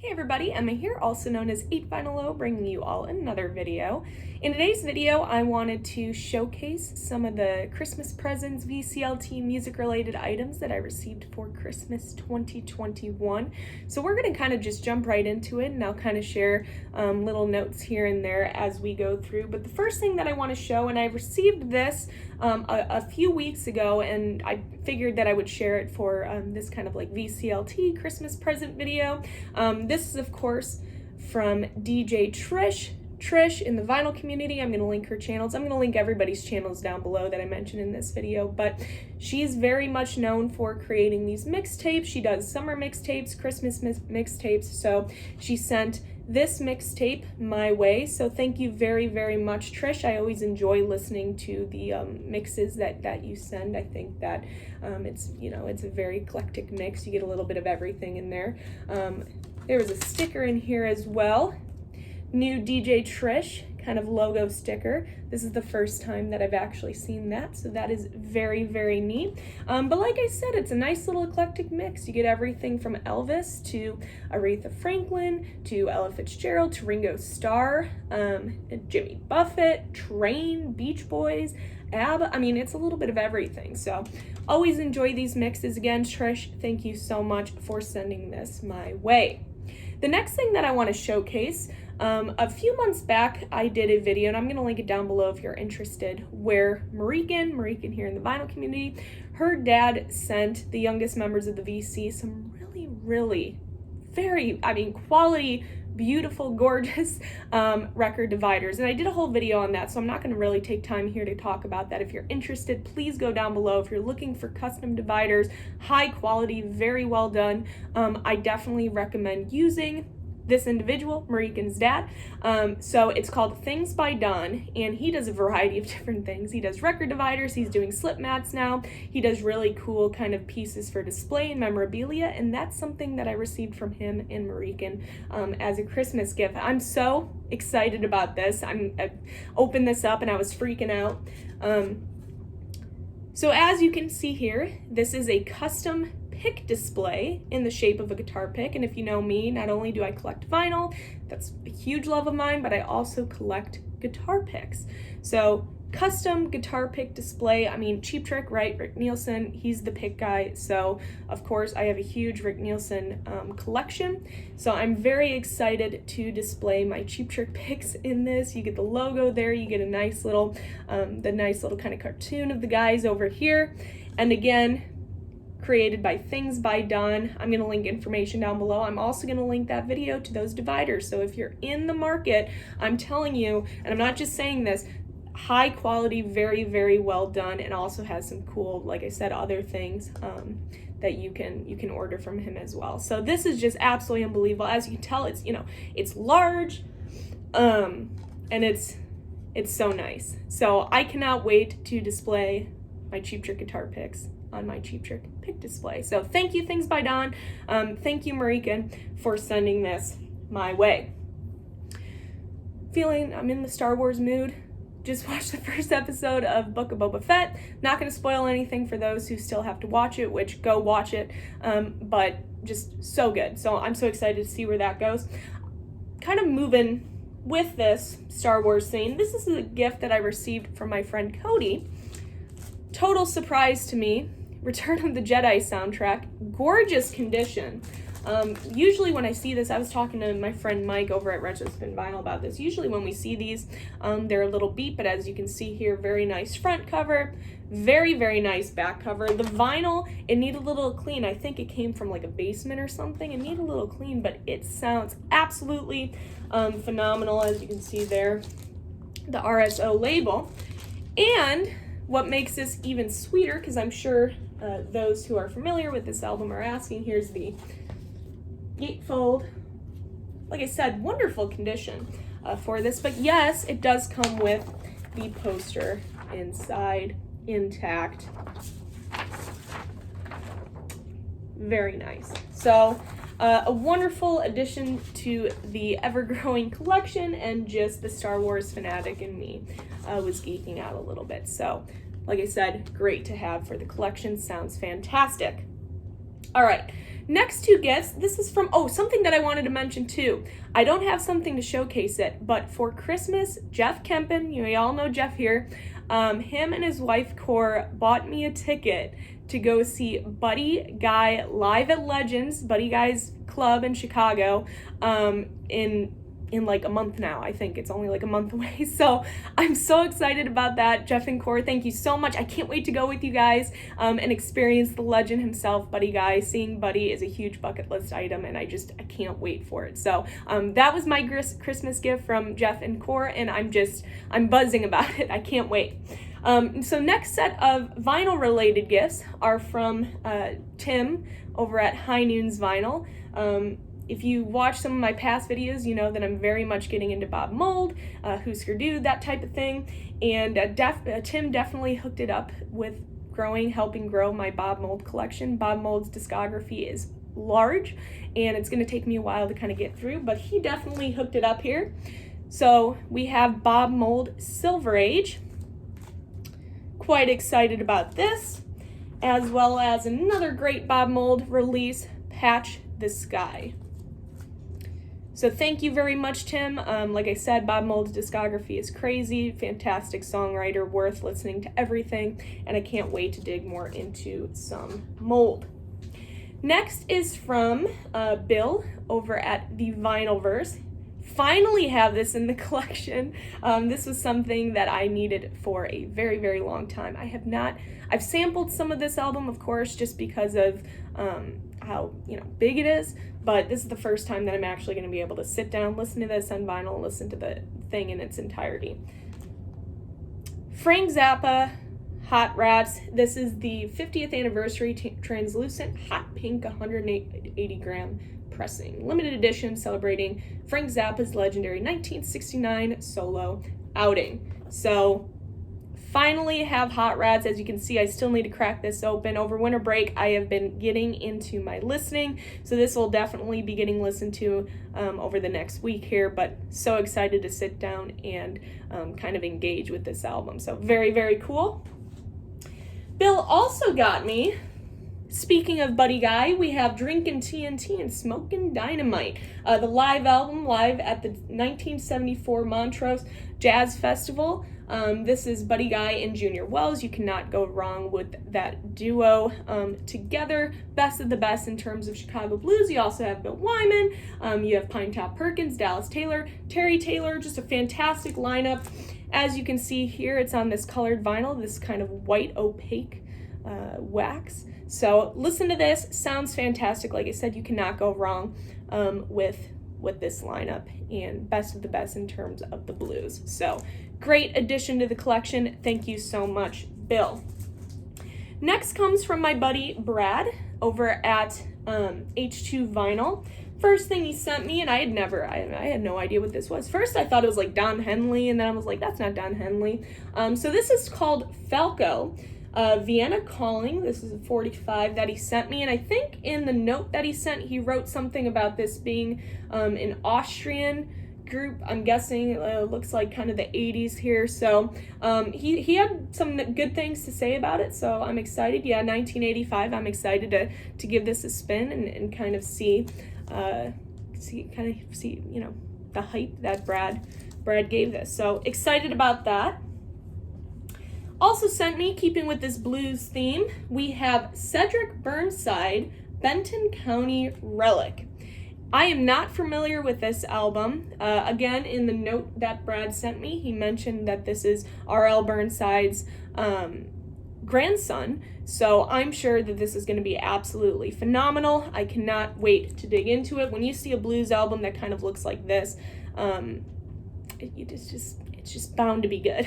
Hey everybody, Emma here, also known as 8vinyllow, bringing you all another video. In today's video, I wanted to showcase some of the Christmas presents, VCLT music-related items that I received for Christmas 2021. So we're going to kind of just jump right into it, and I'll kind of share little notes here and there as we go through. But the first thing that I want to show, and I received this a few weeks ago, and I figured that I would share it for this kind of like VCLT Christmas present video. This is, of course, from DJ Trish. Trish in the vinyl community. I'm going to link her channels. I'm going to link everybody's channels down below that I mentioned in this video, but she's very much known for creating these mixtapes. She does summer mixtapes, Christmas mixtapes, so she sent this mixtape my way, so thank you very, very much, Trish. I always enjoy listening to the mixes that you send. I think that it's a very eclectic mix. You get a little bit of everything in there. There was a sticker in here as well. New DJ Trish kind of logo sticker. This is the first time that I've actually seen that, so that is very, very neat. But like I said, it's a nice little eclectic mix. You get everything from Elvis to Aretha Franklin to Ella Fitzgerald to Ringo Starr, Jimmy Buffett, Train, Beach Boys, ABBA. I mean, it's a little bit of everything. So always enjoy these mixes. Again, Trish, thank you so much for sending this my way. The next thing that I want to showcase, a few months back, I did a video, and I'm going to link it down below if you're interested, where Marichen here in the vinyl community, her dad sent the youngest members of the VC some really, really very, quality, beautiful, gorgeous record dividers. And I did a whole video on that, so I'm not going to really take time here to talk about that. If you're interested, please go down below. If you're looking for custom dividers, high quality, very well done, I definitely recommend using this individual, Marichen's dad. So it's called Things by Don, and he does a variety of different things. He does record dividers, he's doing slip mats now, he does really cool kind of pieces for display and memorabilia, and that's something that I received from him and Marichen as a Christmas gift. I'm so excited about this. I opened this up and I was freaking out. So as you can see here, this is a custom pick display in the shape of a guitar pick, and if you know me, not only do I collect vinyl, that's a huge love of mine, but I also collect guitar picks. So custom guitar pick display, Cheap Trick, right? Rick Nielsen, he's the pick guy, so of course I have a huge Rick Nielsen collection, so I'm very excited to display my Cheap Trick picks in this. You get the logo there, you get a nice little kind of cartoon of the guys over here, and again, created by Things by Don. I'm going to link information down below. I'm also going to link that video to those dividers. So if you're in the market, I'm telling you, and I'm not just saying this, high quality, very, very well done, and also has some cool, like I said, other things that you can order from him as well. So this is just absolutely unbelievable. As you can tell, it's large, and it's so nice. So I cannot wait to display my Cheap Trick guitar picks on my Cheap Trick pick display. So thank you, Things by Don. Thank you, Marichen, for sending this my way. I'm in the Star Wars mood. Just watched the first episode of Book of Boba Fett. Not going to spoil anything for those who still have to watch it, which go watch it, but just so good. So I'm so excited to see where that goes. Kind of moving with this Star Wars scene, this is a gift that I received from my friend Cody. Total surprise to me. Return of the Jedi soundtrack, gorgeous condition. Usually when I see this, I was talking to my friend Mike over at RetroSpinVinyl about this. Usually when we see these, they're a little beat, but as you can see here, very nice front cover, very, very nice back cover. The vinyl, it needed a little clean. I think it came from like a basement or something. It needed a little clean, but it sounds absolutely phenomenal, as you can see there, the RSO label. And what makes this even sweeter, because I'm sure those who are familiar with this album are asking, here's the gatefold. Like I said, wonderful condition for this, but yes, it does come with the poster inside, intact. Very nice. So a wonderful addition to the ever-growing collection, and just the Star Wars fanatic in me was geeking out a little bit. So, like I said, great to have for the collection. Sounds fantastic. All right, Next two gifts, this is from, something that I wanted to mention too. I don't have something to showcase it, but for Christmas, Jeff Kempin, you all know Jeff here, him and his wife Cor bought me a ticket to go see Buddy Guy live at Legends, Buddy Guy's club in Chicago, in like a month now. I think it's only like a month away. So I'm so excited about that. Jeff and Cor, thank you so much. I can't wait to go with you guys and experience the legend himself, Buddy Guy. Seeing Buddy is a huge bucket list item, and I can't wait for it. So that was my Christmas gift from Jeff and Cor, and I'm buzzing about it. I can't wait. So next set of vinyl related gifts are from Tim over at Highnoons Vinyl. If you watch some of my past videos, you know that I'm very much getting into Bob Mould, Husker Du, that type of thing. And Tim definitely hooked it up with helping grow my Bob Mould collection. Bob Mould's discography is large, and it's going to take me a while to kind of get through, but he definitely hooked it up here. So we have Bob Mould Silver Age. Quite excited about this, as well as another great Bob Mould release, Patch the Sky. So thank you very much, Tim. Like I said, Bob Mould's discography is crazy, fantastic songwriter, worth listening to everything, and I can't wait to dig more into some Mould. Next is from Bill over at the Vinylverse. Finally have this in the collection. This was something that I needed for a very, very long time. I've sampled some of this album, of course, just because of how big it is, but this is the first time that I'm actually going to be able to sit down, listen to this on vinyl, listen to the thing in its entirety. Frank Zappa, Hot Rats. This is the 50th anniversary translucent hot pink 180 gram pressing. Limited edition celebrating Frank Zappa's legendary 1969 solo outing. So finally have Hot Rats. As you can see, I still need to crack this open. Over winter break, I have been getting into my listening, so this will definitely be getting listened to over the next week here, but so excited to sit down and kind of engage with this album. So very, very cool. Bill also got me, speaking of Buddy Guy, we have Drinkin' TNT and Smokin' Dynamite, the live album, live at the 1974 Montrose Jazz Festival. This is Buddy Guy and Junior Wells. You cannot go wrong with that duo together. Best of the best in terms of Chicago blues. You also have Bill Wyman. You have Pinetop Perkins, Dallas Taylor, Terry Taylor. Just a fantastic lineup. As you can see here, it's on this colored vinyl, this kind of white opaque wax. So listen to this. Sounds fantastic. Like I said, you cannot go wrong with this lineup, and best of the best in terms of the blues. So great addition to the collection. Thank you so much, Bill. Next comes from my buddy Brad over at H2 Vinyl. First thing he sent me, and I had no idea what this was. First I thought it was like Don Henley, and then I was like, that's not Don Henley. So this is called Falco. Vienna Calling. This is a 45 that he sent me, and I think in the note that he sent, he wrote something about this being an Austrian group. I'm guessing looks like kind of the 80s here. So he had some good things to say about it, so I'm excited. Yeah, 1985. I'm excited to give this a spin and kind of see the hype that Brad gave this. So excited about that. Also sent me, keeping with this blues theme, we have Cedric Burnside, Benton County Relic. I am not familiar with this album. Again, in the note that Brad sent me, he mentioned that this is R.L. Burnside's grandson, so I'm sure that this is going to be absolutely phenomenal. I cannot wait to dig into it. When you see a blues album that kind of looks like this, it's just bound to be good.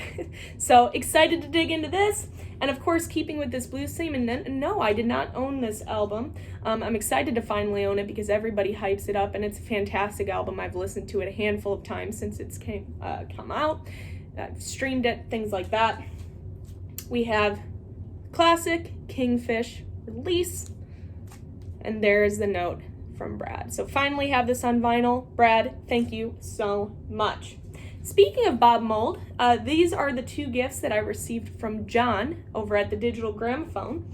So excited to dig into this. And of course, keeping with this blues theme, and no, I did not own this album. I'm excited to finally own it because everybody hypes it up, and it's a fantastic album. I've listened to it a handful of times since it's come out. I've streamed it, things like that. We have classic Kingfish release, and there's the note from Brad. So finally have this on vinyl. Brad, thank you so much. Speaking of Bob Mould, these are the two gifts that I received from John over at the Digital Gramophone.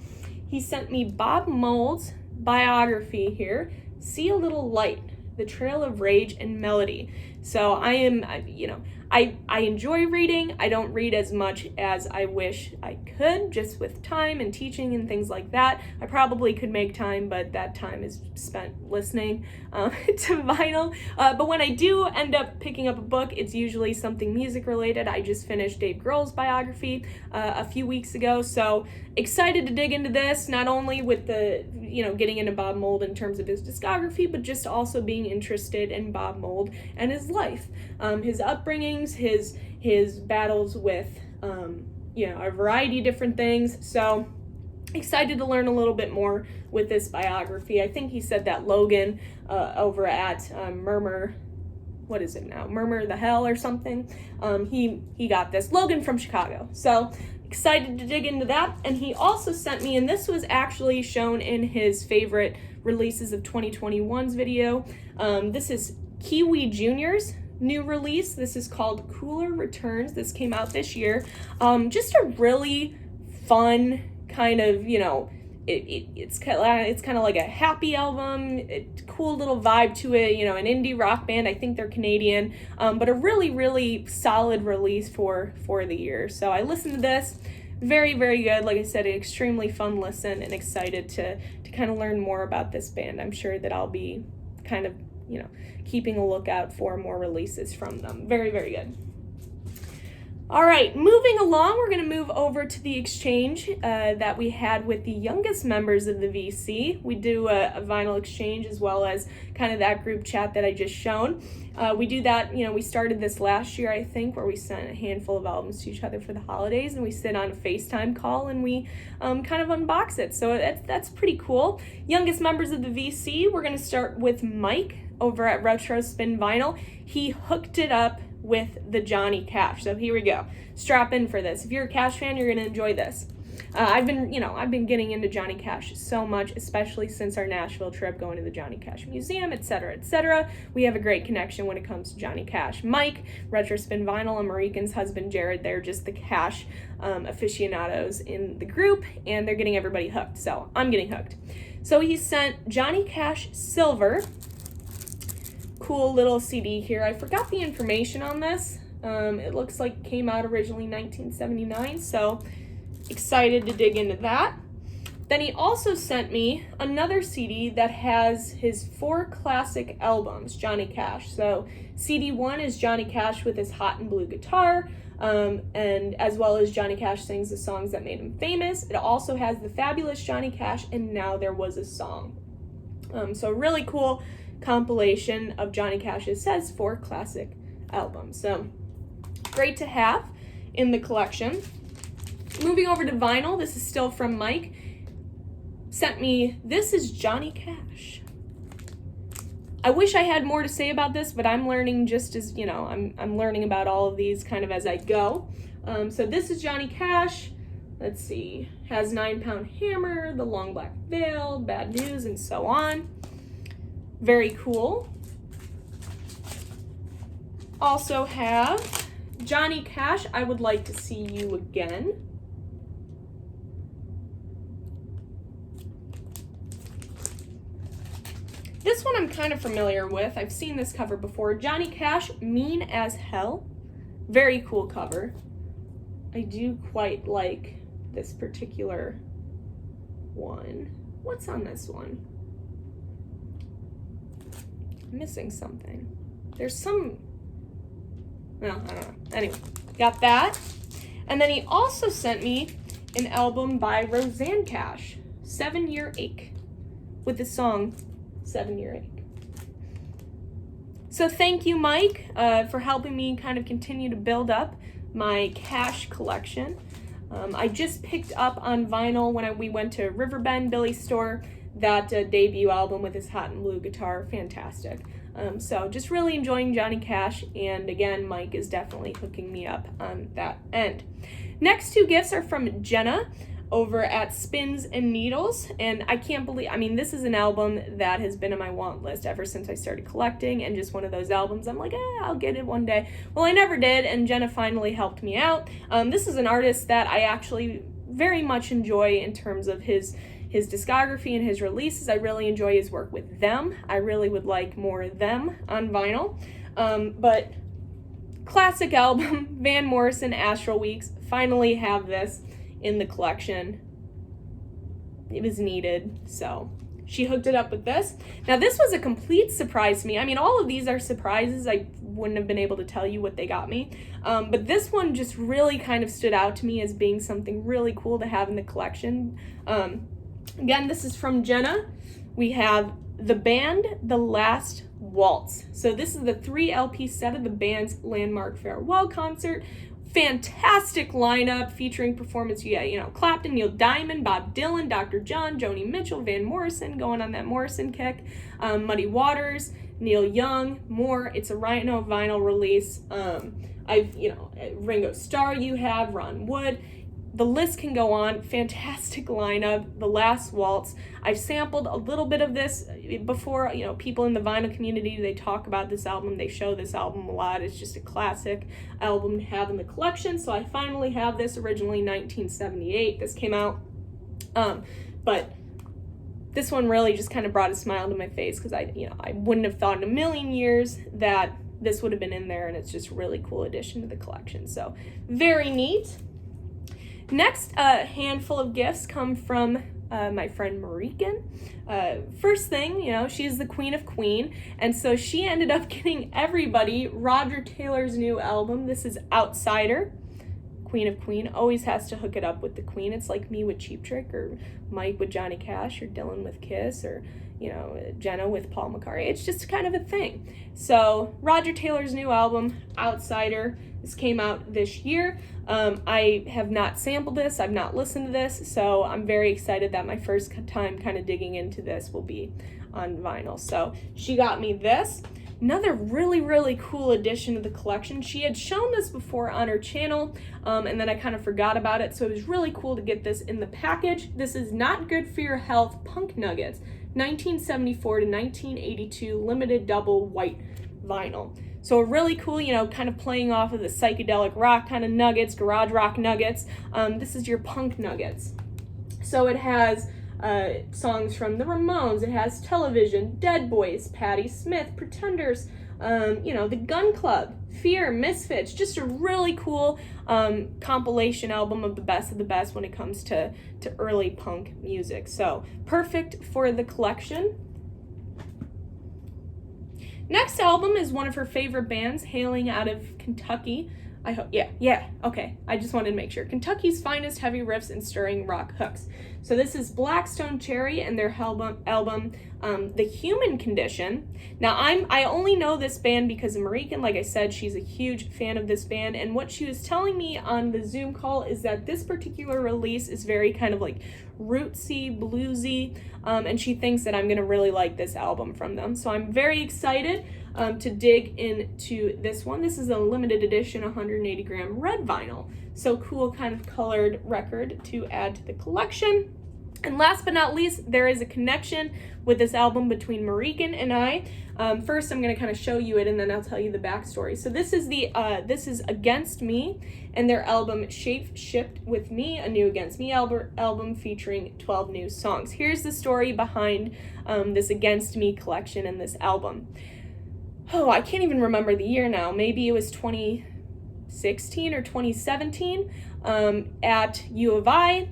He sent me Bob Mould's biography here, See a Little Light, The Trail of Rage and Melody. So I enjoy reading. I don't read as much as I wish I could, just with time and teaching and things like that. I probably could make time, but that time is spent listening to vinyl. But when I do end up picking up a book, it's usually something music related. I just finished Dave Grohl's biography a few weeks ago, so excited to dig into this, not only with the, getting into Bob Mould in terms of his discography, but just also being interested in Bob Mould and his life, his upbringings, his battles with, a variety of different things. So excited to learn a little bit more with this biography. I think he said that Logan over at Murmur the Hell or something, he got this. Logan from Chicago. So excited to dig into that. And he also sent me, and this was actually shown in his favorite releases of 2021's video. This is Kiwi Jr.'s new release. This is called Cooler Returns. This came out this year. Just a really fun kind of, it's kind of like a happy album, cool little vibe to it, an indie rock band. I think they're Canadian, but a really, really solid release for the year. So I listened to this. Very, very good. Like I said, an extremely fun listen, and excited to kind of learn more about this band. I'm sure that I'll be kind of, keeping a lookout for more releases from them. Very, very good. All right, moving along, we're going to move over to the exchange that we had with the youngest members of the VC. We do a vinyl exchange as well as kind of that group chat that I just shown. We do that, we started this last year, I think, where we sent a handful of albums to each other for the holidays, and we sit on a FaceTime call and we kind of unbox it. So that's pretty cool. Youngest members of the VC, we're going to start with Mike over at RetroSpinVinyl. He hooked it up with the Johnny Cash. So here we go. Strap in for this. If you're a Cash fan, you're gonna enjoy this. I've been getting into Johnny Cash so much, especially since our Nashville trip, going to the Johnny Cash Museum, etc., etc. We have a great connection when it comes to Johnny Cash. Mike, RetroSpinVinyl, and Mariken's husband Jared, they're just the Cash aficionados in the group, and they're getting everybody hooked. So I'm getting hooked. So he sent Johnny Cash Silver. Cool little CD here. I forgot the information on this. It looks like it came out originally 1979, so excited to dig into that. Then he also sent me another CD that has his 4 classic albums, Johnny Cash. So CD 1 is Johnny Cash with his hot and blue guitar, and as well as Johnny Cash sings the songs that made him famous. It also has the fabulous Johnny Cash and Now There Was a Song. So really cool compilation of Johnny Cash's says 4 classic albums. So great to have in the collection. Moving over to vinyl, this is still from Mike. Sent me, this is Johnny Cash. I wish I had more to say about this, but I'm learning just as, I'm learning about all of these kind of as I go. So this is Johnny Cash. Let's see, has 9 Pound Hammer, The Long Black Veil, Bad News, and so on. Very cool. Also have Johnny Cash, I Would Like to See You Again. This one I'm kind of familiar with. I've seen this cover before. Johnny Cash, Mean as Hell. Very cool cover. I do quite like this particular one. What's on this one? Missing something. There's some, well, I don't know. Anyway, got that. And then he also sent me an album by Rosanne Cash, 7 Year Ache, with the song 7 Year Ache. So thank you, Mike, for helping me kind of continue to build up my Cash collection. I just picked up on vinyl when we went to Riverbend, Billy's store, that debut album with his hot and blue guitar. Fantastic. So just really enjoying Johnny Cash, and again, Mike is definitely hooking me up on that end. Next 2 gifts are from Jenna over at Spins and Needles, and I can't believe, this is an album that has been on my want list ever since I started collecting, and just one of those albums I'm like, I'll get it one day. Well, I never did, and Jenna finally helped me out. This is an artist that I actually very much enjoy in terms of his his discography and his releases. I really enjoy his work with them. I really would like more of them on vinyl. But classic album, Van Morrison, Astral Weeks. Finally have this in the collection. It was needed, so she hooked it up with this. Now, this was a complete surprise to me. I mean, all of these are surprises. I wouldn't have been able to tell you what they got me. But this one just really kind of stood out to me as being something really cool to have in the collection. Again, this is from Jenna. We have The Band, The Last Waltz. So this is the 3 LP set of the band's landmark farewell concert. Fantastic lineup featuring performance. You got, Clapton, Neil Diamond, Bob Dylan, Dr. John, Joni Mitchell, Van Morrison, going on that Morrison kick, Muddy Waters, Neil Young, more. It's a Rhino vinyl release. Ringo Starr you have, Ron Wood. The list can go on. Fantastic lineup. The Last Waltz. I've sampled a little bit of this before. People in the vinyl community, they talk about this album. They show this album a lot. It's just a classic album to have in the collection. So I finally have this, originally 1978. This came out. But this one really just kind of brought a smile to my face because I wouldn't have thought in a million years that this would have been in there, and it's just a really cool addition to the collection. So very neat. Next, a handful of gifts come from my friend Marichen. First thing, she's the queen of Queen, and so she ended up getting everybody Roger Taylor's new album. This is Outsider. Queen of Queen always has to hook it up with the Queen. It's like me with Cheap Trick, or Mike with Johnny Cash, or Dylan with Kiss, or Jenna with Paul McCartney. It's just kind of a thing. So Roger Taylor's new album, Outsider. This came out this year. I have not sampled this. I've not listened to this. So I'm very excited that my first time kind of digging into this will be on vinyl. So she got me this. Another really, really cool addition to the collection. She had shown this before on her channel, and then I kind of forgot about it. So it was really cool to get this in the package. This is Not Good For Your Health Punk Nuggets, 1974 to 1982 limited double white vinyl. So really cool, kind of playing off of the psychedelic rock kind of nuggets, garage rock nuggets. This is your punk nuggets. So it has songs from the Ramones, it has Television, Dead Boys, Patti Smith, Pretenders, the Gun Club, Fear, Misfits. Just a really cool compilation album of the best when it comes to early punk music. So perfect for the collection. Next album is one of her favorite bands, hailing out of Kentucky. I hope, okay. I just wanted to make sure. Kentucky's finest heavy riffs and stirring rock hooks. So this is Blackstone Cherry and their album, The Human Condition. Now, I only know this band because of Marichen. Like I said, she's a huge fan of this band, and what she was telling me on the Zoom call is that this particular release is very kind of like rootsy, bluesy, and she thinks that I'm going to really like this album from them. So I'm very excited to dig into this one. This is a limited edition 180 gram red vinyl. So cool kind of colored record to add to the collection. And last but not least, there is a connection with this album between Marichen and I. First, I'm going to kind of show you it, and then I'll tell you the backstory. So this is Against Me and their album Shape Shift With Me, a new Against Me album featuring 12 new songs. Here's the story behind this Against Me collection and this album. Oh, I can't even remember the year now. Maybe it was 2016 or 2017 at U of I.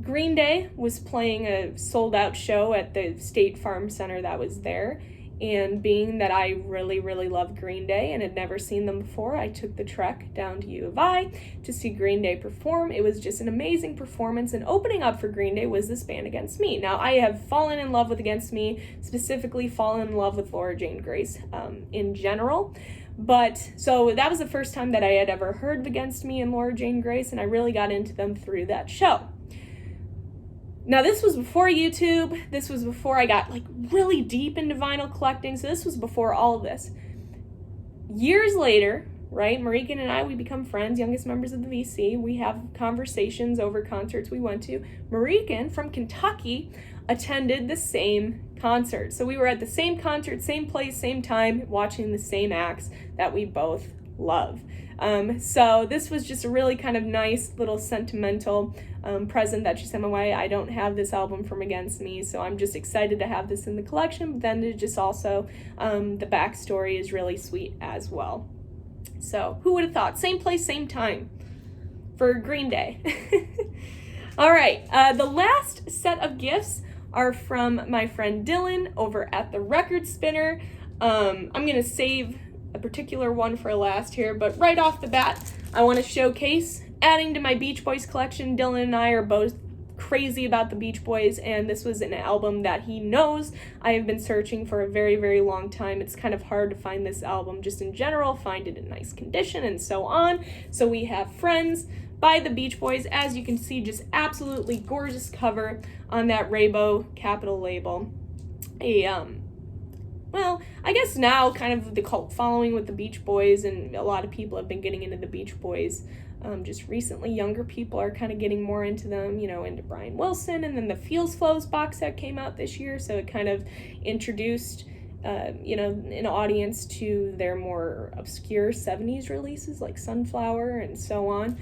Green Day was playing a sold-out show at the State Farm Center that was there, and being that I really, really love Green Day and had never seen them before, I took the trek down to U of I to see Green Day perform. It was just an amazing performance, and opening up for Green Day was this band Against Me. Now, I have fallen in love with Against Me, specifically fallen in love with Laura Jane Grace in general. But, so that was the first time that I had ever heard of Against Me and Laura Jane Grace, and I really got into them through that show. Now, this was before YouTube. This was before I got really deep into vinyl collecting. So this was before all of this. Years later, right, Marichen and I, we become friends, youngest members of the VC. We have conversations over concerts we went to. Marichen from Kentucky attended the same concert. So we were at the same concert, same place, same time, watching the same acts that we both love. So this was just a really kind of nice little sentimental present that she sent my way. I don't have this album from Against Me, so I'm just excited to have this in the collection, but then it just also, the backstory is really sweet as well. So who would have thought? Same place, same time for Green Day. All right, the last set of gifts are from my friend Dylan over at the Record Spinner. I'm gonna save a particular one for last here, but right off the bat, I want to showcase adding to my Beach Boys collection. Dylan and I are both crazy about the Beach Boys, and this was an album that he knows I have been searching for a very, very long time. It's kind of hard to find this album just in general, find it in nice condition, and so on. So we have Friends by the Beach Boys. As you can see, just absolutely gorgeous cover on that Rainbow Capital label. Well, I guess now kind of the cult following with the Beach Boys, and a lot of people have been getting into the Beach Boys just recently. Younger people are kind of getting more into them, you know, into Brian Wilson, and then the Feels Flows box set came out this year, so it kind of introduced, you know, an audience to their more obscure 70s releases like Sunflower and so on.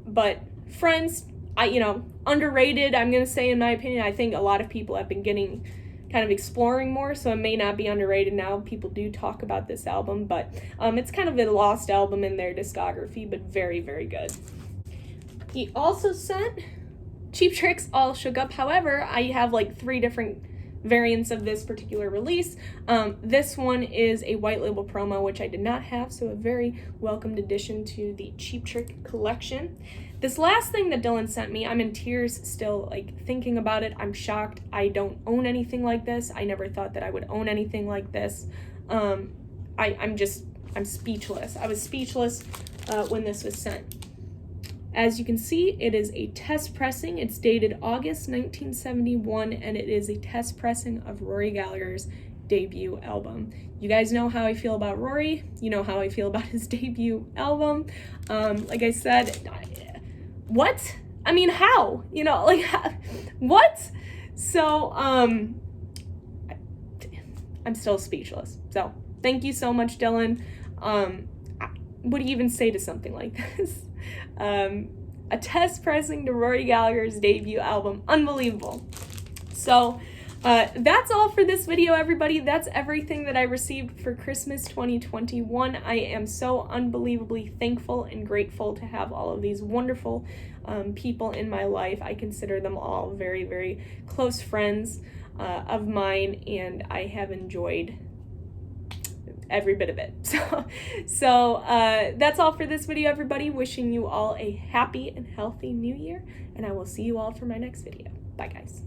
But Friends, underrated, I'm going to say, in my opinion. I think a lot of people have been getting kind of exploring more, so it may not be underrated now. People do talk about this album, but it's kind of a lost album in their discography, but very, very good. He also sent Cheap Trick's All Shook Up. However, I have like 3 different variants of this particular release. This one is a white label promo, which I did not have, so a very welcomed addition to the Cheap Trick collection. This last thing that Dylan sent me, I'm in tears still, like, thinking about it. I'm shocked. I don't own anything like this. I never thought that I would own anything like this. I'm speechless. I was speechless when this was sent. As you can see, it is a test pressing. It's dated August 1971, and it is a test pressing of Rory Gallagher's debut album. You guys know how I feel about Rory. You know how I feel about his debut album. Like I said, what? I mean, how? You know, like, what? So, I'm still speechless. So, thank you so much, Dylan. What do you even say to something like this? A test pressing to Rory Gallagher's debut album. Unbelievable. So, that's all for this video, everybody. That's everything that I received for Christmas 2021. I am so unbelievably thankful and grateful to have all of these wonderful people in my life. I consider them all very, very close friends of mine, and I have enjoyed every bit of it. So that's all for this video, everybody. Wishing you all a happy and healthy new year, and I will see you all for my next video. Bye, guys.